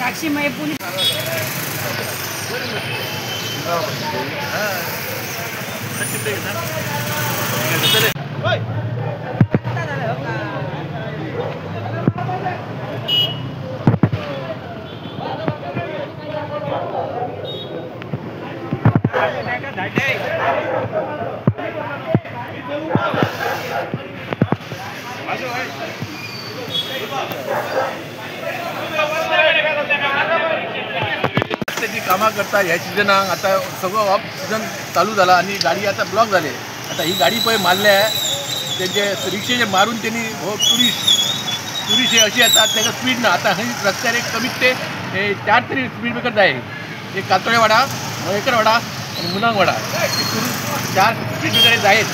taxi may pulis. कामा करता ह्या सिजनाक आता सगळं ऑफ सीजन चालू झाला आणि गाडी आता ब्लॉक झाले. आता ही गाडी पळय मारल्या त्यांचे रिक्षेचे मारून त्यांनी हो टुरिस्ट हे अशी येतात त्याचा स्पीड ना. आता हे रस्त्यावर एक कमीत ते 4 तरी स्पीड ब्रेकर आहे. एक कातोळेवाडा, मळेकरवाडा आणि मुनांगवाडा हे 4 स्पीड ब्रेकर आहेत.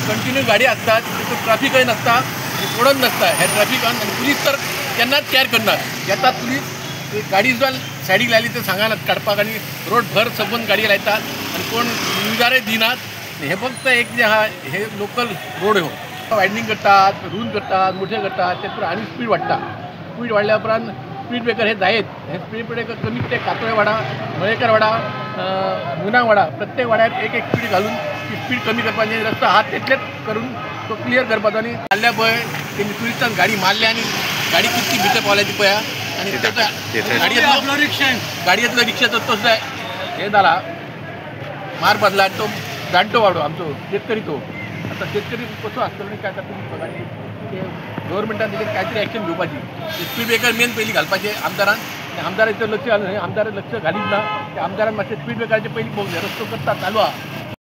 कंटिन्यू गाडी असतात, तिथं ट्रॅफिकही नसता, कोणच नसता. ह्या ट्रॅफिकान आणि पोलीस तर त्यांनाच केअर करणार. येतात पोलीस गाडी जर सायडीक लायली तर सांगानात काडपाक आणि रोड भर सबंद गाडी लायतात आणि कोण न्यूजारय दिनात. हे फक्त एक जे हा हे लोकल रोड हो वायडनिंग करतात, रूल करतात, मोठे करतात, त्यातून आणि स्पीड वाढता. स्पीड वाढल्या उपरांत स्पीड ब्रेकर हे जायत. हे स्पीड ब्रेकर कमीत ते कातोळेवाडा, मळेकरवाडा, मुनांगवाडा प्रत्येक वाड्यात एक स्पीड घालून ती स्पीड कमी करपाची. रस्ता हात तितलेच करून तो क्लिअर करपाचो. आणि चालल्या पळय त्यांनी टुरिस्टांक गाडी मारल्या आणि गाडी कितकी भितर पावल्याची पळया. आणि गाडयेतलो रिक्षाचो तसो हे जाला मार बदला. आणि तो जाणटो वाडो आमचो शेतकरी तो. आता शेतकरी कसो आसतलो आनी काय तुम्ही बघा ते गव्हर्मेंटान तेजेर कांयतरी एक्शन घेवपाची. स्पीड ब्रेकर मेन पयलीं घालपाचें आमदारान. आमदाराचें लक्ष घालून आमदारान लक्ष घालीत ना. त्या आमदारान मातशें स्पीड ब्रेकराचें पयलीं पळोवंक जाय. रस्तो करता चालू आहा